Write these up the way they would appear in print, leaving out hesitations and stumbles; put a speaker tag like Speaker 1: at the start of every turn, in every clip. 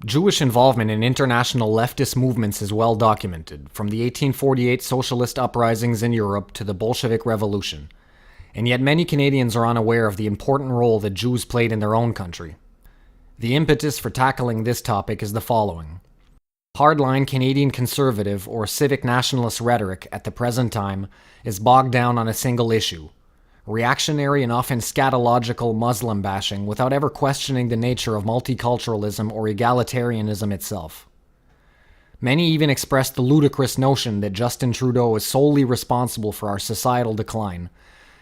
Speaker 1: Jewish involvement in international leftist movements is well documented, from the 1848 socialist uprisings in Europe to the Bolshevik Revolution. And yet many Canadians are unaware of the important role that Jews played in their own country. The impetus for tackling this topic is the following. Hardline Canadian conservative or civic nationalist rhetoric at the present time is bogged down on a single issue: reactionary and often scatological Muslim bashing without ever questioning the nature of multiculturalism or egalitarianism itself. Many even express the ludicrous notion that Justin Trudeau is solely responsible for our societal decline,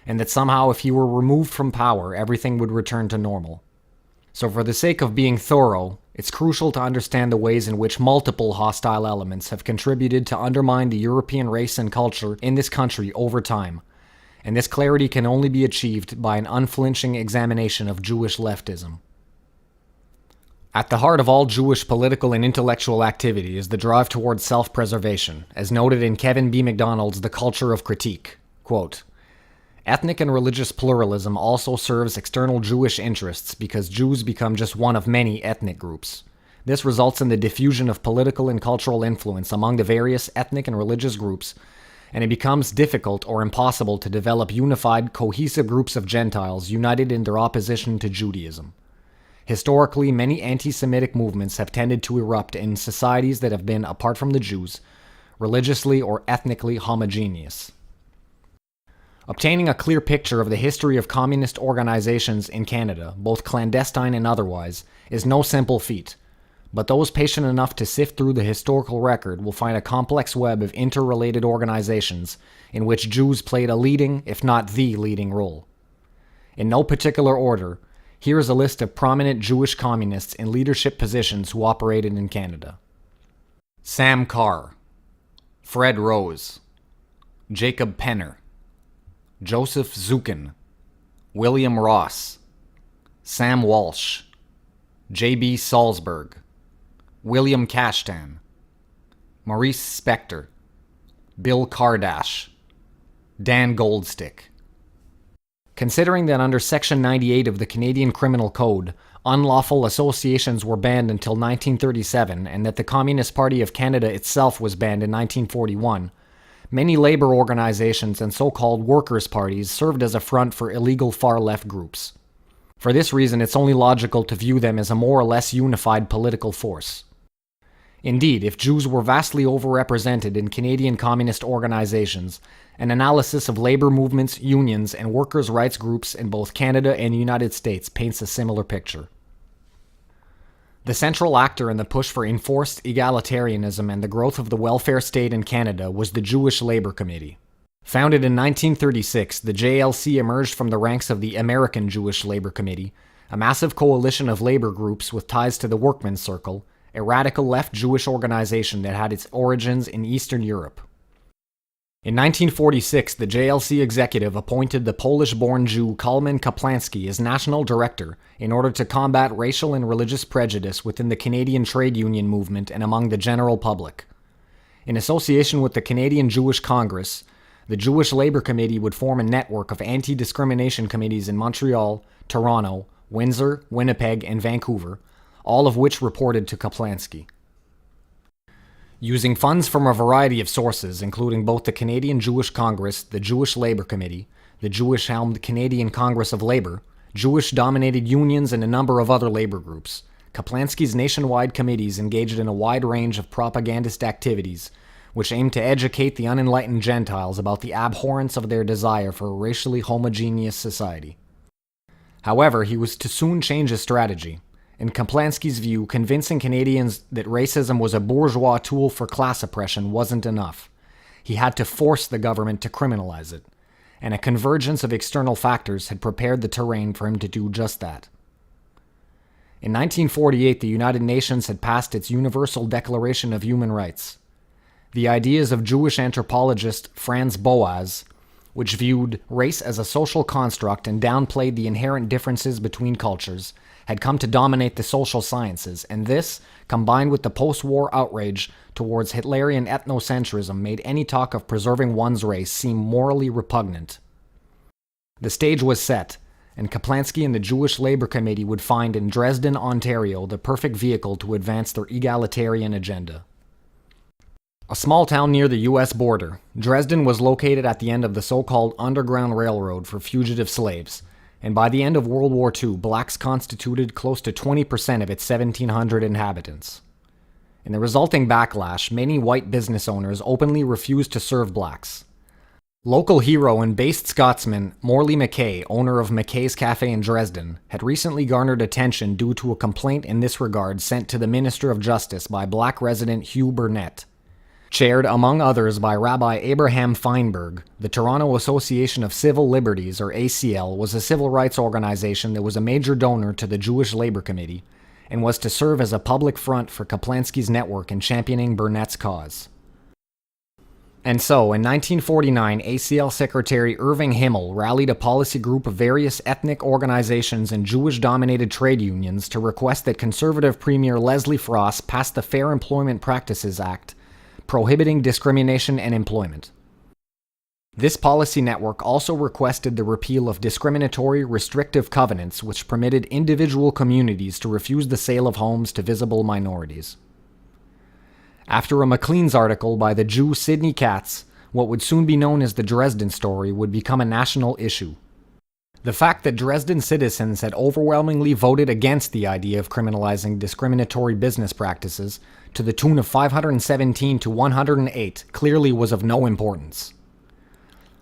Speaker 1: and that somehow if he were removed from power, everything would return to normal. So for the sake of being thorough, it's crucial to understand the ways in which multiple hostile elements have contributed to undermine the European race and culture in this country over time, and this clarity can only be achieved by an unflinching examination of Jewish leftism. At the heart of all Jewish political and intellectual activity is the drive towards self-preservation, as noted in Kevin B. MacDonald's The Culture of Critique. Quote, "Ethnic and religious pluralism also serves external Jewish interests because Jews become just one of many ethnic groups. This results in the diffusion of political and cultural influence among the various ethnic and religious groups, and it becomes difficult or impossible to develop unified, cohesive groups of Gentiles united in their opposition to Judaism. Historically, many anti-Semitic movements have tended to erupt in societies that have been, apart from the Jews, religiously or ethnically homogeneous." Obtaining a clear picture of the history of communist organizations in Canada, both clandestine and otherwise, is no simple feat, but those patient enough to sift through the historical record will find a complex web of interrelated organizations in which Jews played a leading, if not the leading role. In no particular order, here is a list of prominent Jewish communists in leadership positions who operated in Canada. Sam Carr, Fred Rose, Jacob Penner, Joseph Zukin, William Ross, Sam Walsh, J.B. Salzberg, William Kashtan, Maurice Spector, Bill Kardash, Dan Goldstick. Considering that under Section 98 of the Canadian Criminal Code, unlawful associations were banned until 1937 and that the Communist Party of Canada itself was banned in 1941, many labor organizations and so-called workers' parties served as a front for illegal far-left groups. For this reason, it's only logical to view them as a more or less unified political force. Indeed, if Jews were vastly overrepresented in Canadian communist organizations, an analysis of labor movements, unions, and workers' rights groups in both Canada and the United States paints a similar picture. The central actor in the push for enforced egalitarianism and the growth of the welfare state in Canada was the Jewish Labour Committee. Founded in 1936, the JLC emerged from the ranks of the American Jewish Labour Committee, a massive coalition of labor groups with ties to the Workmen's Circle, a radical left Jewish organization that had its origins in Eastern Europe. In 1946, the JLC executive appointed the Polish-born Jew Kalman Kaplansky as national director in order to combat racial and religious prejudice within the Canadian trade union movement and among the general public. In association with the Canadian Jewish Congress, the Jewish Labour Committee would form a network of anti-discrimination committees in Montreal, Toronto, Windsor, Winnipeg, and Vancouver, all of which reported to Kaplansky. Using funds from a variety of sources, including both the Canadian Jewish Congress, the Jewish Labour Committee, the Jewish-helmed Canadian Congress of Labour, Jewish-dominated unions, and a number of other labor groups, Kaplansky's nationwide committees engaged in a wide range of propagandist activities, which aimed to educate the unenlightened Gentiles about the abhorrence of their desire for a racially homogeneous society. However, he was to soon change his strategy. In Kaplansky's view, convincing Canadians that racism was a bourgeois tool for class oppression wasn't enough. He had to force the government to criminalize it, and a convergence of external factors had prepared the terrain for him to do just that. In 1948, the United Nations had passed its Universal Declaration of Human Rights. The ideas of Jewish anthropologist Franz Boas, which viewed race as a social construct and downplayed the inherent differences between cultures, had come to dominate the social sciences, and this, combined with the post-war outrage towards Hitlerian ethnocentrism, made any talk of preserving one's race seem morally repugnant. The stage was set, and Kaplansky and the Jewish Labor Committee would find in Dresden, Ontario, the perfect vehicle to advance their egalitarian agenda. A small town near the U.S. border, Dresden was located at the end of the so-called Underground Railroad for fugitive slaves, and by the end of World War II, blacks constituted close to 20% of its 1,700 inhabitants. In the resulting backlash, many white business owners openly refused to serve blacks. Local hero and based Scotsman Morley Mackay, owner of Mackay's Cafe in Dresden, had recently garnered attention due to a complaint in this regard sent to the Minister of Justice by black resident Hugh Burnett. Chaired, among others, by Rabbi Abraham Feinberg, the Toronto Association of Civil Liberties, or ACL, was a civil rights organization that was a major donor to the Jewish Labor Committee and was to serve as a public front for Kaplansky's network in championing Burnett's cause. And so, in 1949, ACL Secretary Irving Himmel rallied a policy group of various ethnic organizations and Jewish-dominated trade unions to request that conservative Premier Leslie Frost pass the Fair Employment Practices Act, prohibiting discrimination in employment. This policy network also requested the repeal of discriminatory, restrictive covenants which permitted individual communities to refuse the sale of homes to visible minorities. After a Maclean's article by the Jew Sidney Katz, what would soon be known as the Dresden Story would become a national issue. The fact that Dresden citizens had overwhelmingly voted against the idea of criminalizing discriminatory business practices to the tune of 517 to 108 clearly was of no importance.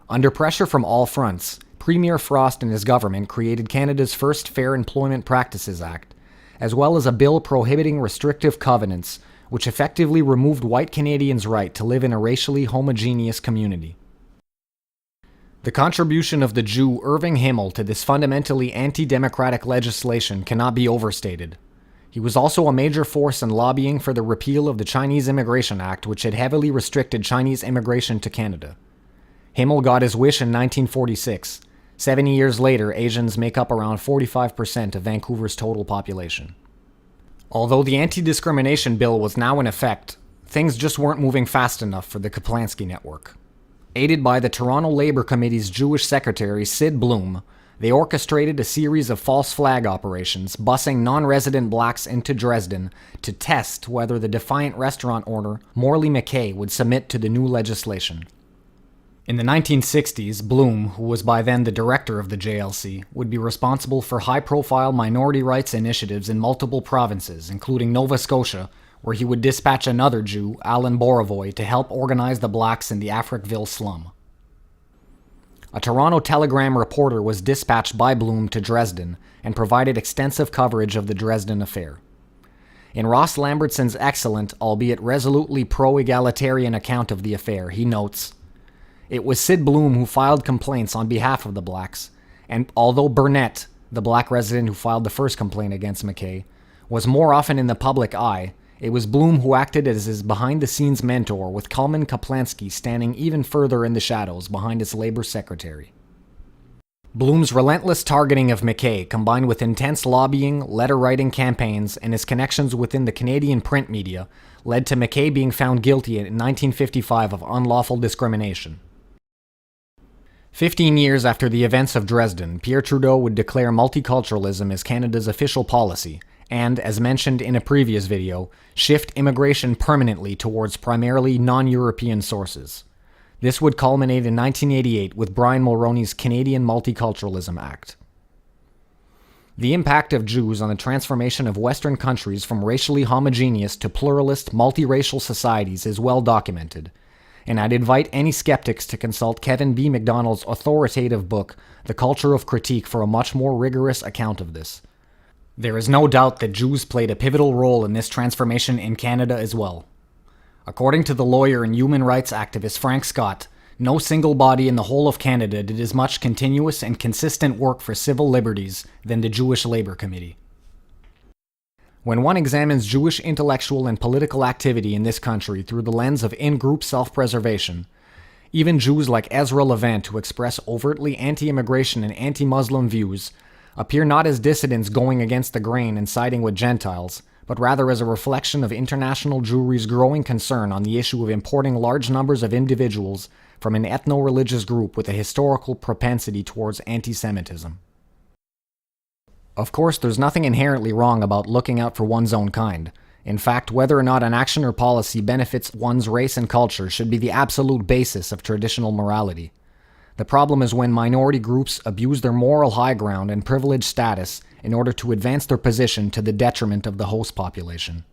Speaker 1: Under pressure from all fronts, Premier Frost and his government created Canada's first Fair Employment Practices Act, as well as a bill prohibiting restrictive covenants, which effectively removed white Canadians' right to live in a racially homogeneous community. The contribution of the Jew Irving Himmel to this fundamentally anti-democratic legislation cannot be overstated. He was also a major force in lobbying for the repeal of the Chinese Immigration Act, which had heavily restricted Chinese immigration to Canada. Himmel got his wish in 1946. 70 years later, Asians make up around 45% of Vancouver's total population. Although the anti-discrimination bill was now in effect, things just weren't moving fast enough for the Kaplansky network. Aided by the Toronto Labor Committee's Jewish secretary Sid Bloom, they orchestrated a series of false flag operations, busing non-resident blacks into Dresden to test whether the defiant restaurant owner Morley Mackay would submit to the new legislation. In the 1960s, Bloom, who was by then the director of the JLC, would be responsible for high-profile minority rights initiatives in multiple provinces, including Nova Scotia, where he would dispatch another Jew, Alan Borovoy, to help organize the blacks in the Africville slum. A Toronto Telegram reporter was dispatched by Bloom to Dresden and provided extensive coverage of the Dresden affair. In Ross Lambertson's excellent, albeit resolutely pro-egalitarian account of the affair, he notes, "It was Sid Bloom who filed complaints on behalf of the blacks, and although Burnett, the black resident who filed the first complaint against Mackay, was more often in the public eye, it was Bloom who acted as his behind-the-scenes mentor, with Kalman Kaplansky standing even further in the shadows behind his labor secretary." Bloom's relentless targeting of Mackay, combined with intense lobbying, letter-writing campaigns, and his connections within the Canadian print media, led to Mackay being found guilty in 1955 of unlawful discrimination. 15 years after the events of Dresden, Pierre Trudeau would declare multiculturalism as Canada's official policy, and, as mentioned in a previous video, shift immigration permanently towards primarily non-European sources. This would culminate in 1988 with Brian Mulroney's Canadian Multiculturalism Act. The impact of Jews on the transformation of Western countries from racially homogeneous to pluralist, multiracial societies is well documented, and I'd invite any skeptics to consult Kevin B. MacDonald's authoritative book, The Culture of Critique, for a much more rigorous account of this. There is no doubt that Jews played a pivotal role in this transformation in Canada as well. According to the lawyer and human rights activist Frank Scott, no single body in the whole of Canada did as much continuous and consistent work for civil liberties than the Jewish Labor Committee. When one examines Jewish intellectual and political activity in this country through the lens of in-group self-preservation, even Jews like Ezra Levant, who express overtly anti-immigration and anti-Muslim views, appear not as dissidents going against the grain and siding with Gentiles, but rather as a reflection of international Jewry's growing concern on the issue of importing large numbers of individuals from an ethno-religious group with a historical propensity towards anti-Semitism. Of course, there's nothing inherently wrong about looking out for one's own kind. In fact, whether or not an action or policy benefits one's race and culture should be the absolute basis of traditional morality. The problem is when minority groups abuse their moral high ground and privileged status in order to advance their position to the detriment of the host population.